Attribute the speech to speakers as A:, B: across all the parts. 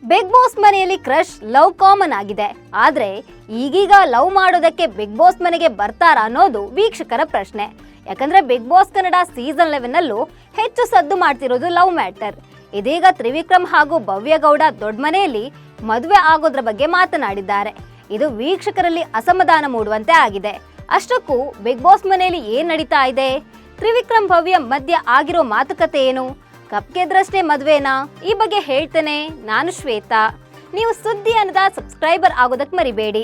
A: Big boss ಮನೆಯಲ್ಲಿ crush love common ಆಗಿದೆ. ಆದ್ರೆ ಈಗೀಗ ಲವ್ ಮಾಡೋದಕ್ಕೆ ಬಿಗ್ ಬಾಸ್ ಮನೆಗೆ ಬರ್ತಾರಾ ಅನ್ನೋದು ವೀಕ್ಷಕರ ಪ್ರಶ್ನೆ. ಯಾಕಂದ್ರೆ ಬಿಗ್ ಬಾಸ್ ಕನ್ನಡ ಸೀಸನ್ 11 ನಲ್ಲೂ ಹೆಚ್ಚು ಸದ್ದು ಮಾಡ್ತಿರೋದು ಲವ್ ಮ್ಯಾಟರ್. ಇದೀಗ ತ್ರಿವಿಕ್ರಮ್ ಹಾಗೂ ಭವ್ಯ ಗೌಡ ದೊಡ್ಡ ಮನೆಯಲ್ಲಿ ಮದುವೆ ಆಗೋದ್ರ ಬಗ್ಗೆ ಮಾತನಾಡಿದ್ದಾರೆ. ಇದು ವೀಕ್ಷಕರಲ್ಲಿ ಅಸಮಾಧಾನ ಮೂಡುವಂತೆ ಆಗಿದೆ. ಅಷ್ಟಕ್ಕೂ ಬಿಗ್ ಬಾಸ್ ಮನೆಯಲ್ಲಿ ಏನ್ ನಡೀತಾ ಇದೆ? ತ್ರಿವಿಕ್ರಮ್ ಭವ್ಯ ಮಧ್ಯೆ ಆಗಿರೋ ಮಾತುಕತೆ ಏನು? ಕಪ್ ಗೆದ್ರಷ್ಟೇ ಮದ್ವೆನಾ? ಈ ಬಗ್ಗೆ ಹೇಳ್ತೇನೆ. ನಾನು ಶ್ವೇತಾ. ನೀವು ಸುದ್ದಿ ಅನ್ನದ ಸಬ್ಸ್ಕ್ರೈಬರ್ ಆಗೋದಕ್ಕೆ ಮರಿಬೇಡಿ.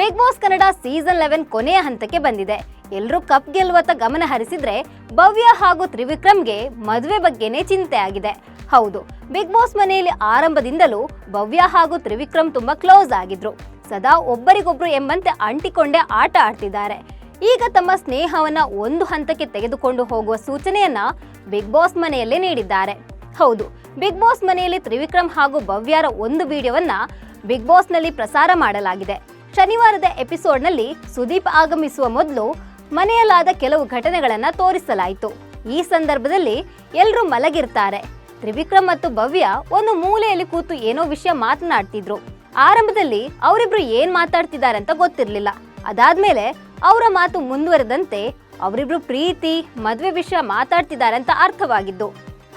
A: ಬಿಗ್ ಬಾಸ್ ಕನ್ನಡ ಸೀಸನ್ 11 ಕೊನೆಯ ಹಂತಕ್ಕೆ ಬಂದಿದೆ. ಎಲ್ಲರೂ ಕಪ್ ಗೆಲ್ಲುವತ್ತ ಗಮನ ಹರಿಸಿದ್ರೆ ಭವ್ಯ ಹಾಗೂ ತ್ರಿವಿಕ್ರಮ್ಗೆ ಮದುವೆ ಬಗ್ಗೆನೇ ಚಿಂತೆ ಆಗಿದೆ. ಹೌದು, ಬಿಗ್ ಬಾಸ್ ಮನೆಯಲ್ಲಿ ಆರಂಭದಿಂದಲೂ ಭವ್ಯ ಹಾಗೂ ತ್ರಿವಿಕ್ರಮ್ ತುಂಬಾ ಕ್ಲೋಸ್ ಆಗಿದ್ರು. ಸದಾ ಒಬ್ಬರಿಗೊಬ್ರು ಎಂಬಂತೆ ಅಂಟಿಕೊಂಡೇ ಆಟ ಆಡ್ತಿದ್ದಾರೆ. ಈಗ ತಮ್ಮ ಸ್ನೇಹವನ್ನ ಒಂದು ಹಂತಕ್ಕೆ ತೆಗೆದುಕೊಂಡು ಹೋಗುವ ಸೂಚನೆಯನ್ನ ಬಿಗ್ ಬಾಸ್ ಮನೆಯಲ್ಲೇ ನೀಡಿದ್ದಾರೆ. ಹೌದು, ಬಿಗ್ ಬಾಸ್ ಮನೆಯಲ್ಲಿ ತ್ರಿವಿಕ್ರಮ್ ಹಾಗೂ ಭವ್ಯರ ಒಂದು ವಿಡಿಯೋವನ್ನ ಬಿಗ್ ಬಾಸ್ ನಲ್ಲಿ ಪ್ರಸಾರ ಮಾಡಲಾಗಿದೆ. ಶನಿವಾರದ ಎಪಿಸೋಡ್ನಲ್ಲಿ ಸುದೀಪ್ ಆಗಮಿಸುವ ಮೊದಲು ಮನೆಯಲ್ಲಾದ ಕೆಲವು ಘಟನೆಗಳನ್ನ ತೋರಿಸಲಾಯಿತು. ಈ ಸಂದರ್ಭದಲ್ಲಿ ಎಲ್ಲರೂ ಮಲಗಿರ್ತಾರೆ. ತ್ರಿವಿಕ್ರಮ್ ಮತ್ತು ಭವ್ಯ ಒಂದು ಮೂಲೆಯಲ್ಲಿ ಕೂತು ಏನೋ ವಿಷಯ ಮಾತನಾಡ್ತಿದ್ರು. ಆರಂಭದಲ್ಲಿ ಅವರಿಬ್ರು ಏನ್ ಮಾತಾಡ್ತಿದ್ದಾರೆ ಅಂತ ಗೊತ್ತಿರ್ಲಿಲ್ಲ. ಅದಾದ್ಮೇಲೆ ಅವರ ಮಾತು ಮುಂದುವರೆದಂತೆ ಅವರಿಬ್ರು ಪ್ರೀತಿ ಮದ್ವೆ ವಿಷಯ ಮಾತಾಡ್ತಿದ್ದಾರೆ ಅಂತ ಅರ್ಥವಾಗಿದ್ದು.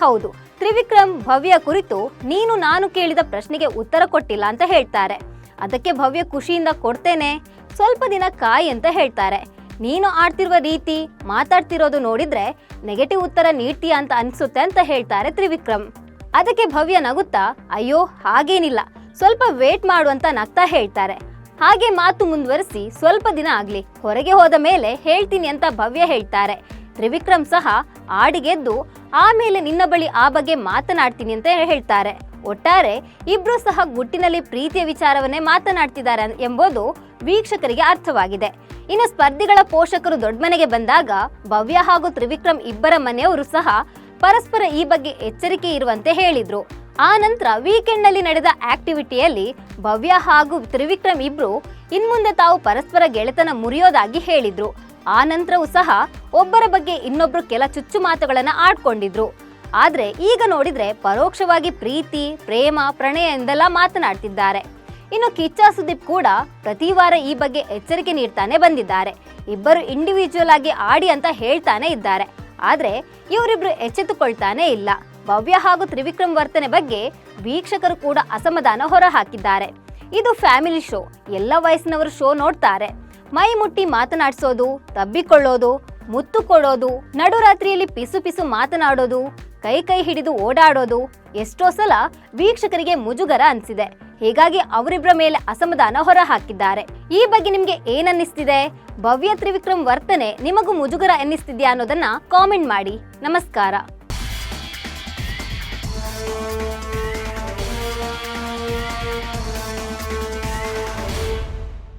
A: ಹೌದು, ತ್ರಿವಿಕ್ರಮ್ ಭವ್ಯ ಕುರಿತು ನೀನು ನಾನು ಕೇಳಿದ ಪ್ರಶ್ನೆಗೆ ಉತ್ತರ ಕೊಟ್ಟಿಲ್ಲ ಅಂತ ಹೇಳ್ತಾರೆ. ಅದಕ್ಕೆ ಭವ್ಯ ಖುಷಿಯಿಂದ ಕೊಡ್ತೇನೆ, ಸ್ವಲ್ಪ ದಿನ ಕಾಯಿ ಅಂತ ಹೇಳ್ತಾರೆ. ನೀನು ಆಡ್ತಿರುವ ರೀತಿ ಮಾತಾಡ್ತಿರೋದು ನೋಡಿದ್ರೆ ನೆಗೆಟಿವ್ ಉತ್ತರ ನೀಡ್ತೀಯ ಅಂತ ಅನ್ಸುತ್ತೆ ಅಂತ ಹೇಳ್ತಾರೆ ತ್ರಿವಿಕ್ರಮ್. ಅದಕ್ಕೆ ಭವ್ಯ ನಗುತ್ತಾ ಅಯ್ಯೋ ಹಾಗೇನಿಲ್ಲ, ಸ್ವಲ್ಪ ವೇಟ್ ಮಾಡು ಅಂತ ನಗ್ತಾ ಹೇಳ್ತಾರೆ. ಹಾಗೆ ಮಾತು ಮುಂದುವರಿಸಿ ಸ್ವಲ್ಪ ದಿನ ಆಗ್ಲಿ, ಹೊರಗೆ ಹೋದ ಮೇಲೆ ಹೇಳ್ತೀನಿ ಅಂತ ಭವ್ಯ ಹೇಳ್ತಾರೆ. ತ್ರಿವಿಕ್ರಮ್ ಸಹ ಆಡಿಗೆದ್ದು ಆಮೇಲೆ ನಿನ್ನ ಬಳಿ ಆ ಬಗ್ಗೆ ಮಾತನಾಡ್ತೀನಿ ಅಂತ ಹೇಳ್ತಾರೆ. ಒಟ್ಟಾರೆ ಇಬ್ರು ಸಹ ಗುಟ್ಟಿನಲ್ಲಿ ಪ್ರೀತಿಯ ವಿಚಾರವನ್ನೇ ಮಾತನಾಡ್ತಿದ್ದಾರೆ ಎಂಬುದು ವೀಕ್ಷಕರಿಗೆ ಅರ್ಥವಾಗಿದೆ. ಇನ್ನು ಸ್ಪರ್ಧಿಗಳ ಪೋಷಕರು ದೊಡ್ಡ ಮನೆಗೆ ಬಂದಾಗ ಭವ್ಯ ಹಾಗೂ ತ್ರಿವಿಕ್ರಮ್ ಇಬ್ಬರ ಮನೆಯವರು ಸಹ ಪರಸ್ಪರ ಈ ಬಗ್ಗೆ ಎಚ್ಚರಿಕೆ ಇರುವಂತೆ ಹೇಳಿದ್ರು. ಆ ನಂತರ ವೀಕೆಂಡ್ ನಲ್ಲಿ ನಡೆದ ಆಕ್ಟಿವಿಟಿಯಲ್ಲಿ ಭವ್ಯ ಹಾಗೂ ತ್ರಿವಿಕ್ರಮ್ ಇಬ್ರು ಇನ್ಮುಂದೆ ತಾವು ಪರಸ್ಪರ ಗೆಳೆತನ ಮುರಿಯೋದಾಗಿ ಹೇಳಿದ್ರು. ಆ ನಂತರವೂ ಸಹ ಒಬ್ಬರ ಬಗ್ಗೆ ಇನ್ನೊಬ್ರು ಕೆಲ ಚುಚ್ಚು ಮಾತುಗಳನ್ನ ಆಡ್ಕೊಂಡಿದ್ರು. ಆದ್ರೆ ಈಗ ನೋಡಿದ್ರೆ ಪರೋಕ್ಷವಾಗಿ ಪ್ರೀತಿ ಪ್ರೇಮ ಪ್ರಣಯ ಎಂದೆಲ್ಲ ಮಾತನಾಡ್ತಿದ್ದಾರೆ. ಇನ್ನು ಕಿಚ್ಚ ಸುದೀಪ್ ಕೂಡ ಪ್ರತಿ ವಾರ ಈ ಬಗ್ಗೆ ಎಚ್ಚರಿಕೆ ನೀಡ್ತಾನೆ ಬಂದಿದ್ದಾರೆ. ಇಬ್ಬರು ಇಂಡಿವಿಜುವಲ್ ಆಗಿ ಆಡಿ ಅಂತ ಹೇಳ್ತಾನೆ ಇದ್ದಾರೆ. ಆದ್ರೆ ಇವರಿಬ್ರು ಎಚ್ಚೆತ್ತುಕೊಳ್ತಾನೆ ಇಲ್ಲ. ಭವ್ಯ ಹಾಗೂ ತ್ರಿವಿಕ್ರಮ್ ವರ್ತನೆ ಬಗ್ಗೆ ವೀಕ್ಷಕರು ಕೂಡ ಅಸಮಾಧಾನ ಹೊರ ಹಾಕಿದ್ದಾರೆ. ಇದು ಫ್ಯಾಮಿಲಿ ಶೋ, ಎಲ್ಲ ವಯಸ್ಸಿನವರು ಶೋ ನೋಡ್ತಾರೆ. ಮೈ ಮುಟ್ಟಿ ಮಾತನಾಡಿಸೋದು, ತಬ್ಬಿಕೊಳ್ಳೋದು, ಮುತ್ತು ಕೊಡೋದು, ನಡುರಾತ್ರಿಯಲ್ಲಿ ಪಿಸು ಪಿಸು ಮಾತನಾಡೋದು, ಕೈ ಹಿಡಿದು ಓಡಾಡೋದು ಎಷ್ಟೋ ಸಲ ವೀಕ್ಷಕರಿಗೆ ಮುಜುಗರ ಅನ್ಸಿದೆ. ಹೀಗಾಗಿ ಅವರಿಬ್ಬರ ಮೇಲೆ ಅಸಮಾಧಾನ ಹೊರ ಹಾಕಿದ್ದಾರೆ. ಈ ಬಗ್ಗೆ ನಿಮ್ಗೆ ಏನನ್ನಿಸ್ತಿದೆ? ಭವ್ಯ ತ್ರಿವಿಕ್ರಮ್ ವರ್ತನೆ ನಿಮಗೂ ಮುಜುಗರ ಅನ್ನಿಸ್ತಿದ್ಯಾ ಅನ್ನೋದನ್ನ ಕಾಮೆಂಟ್ ಮಾಡಿ. ನಮಸ್ಕಾರ.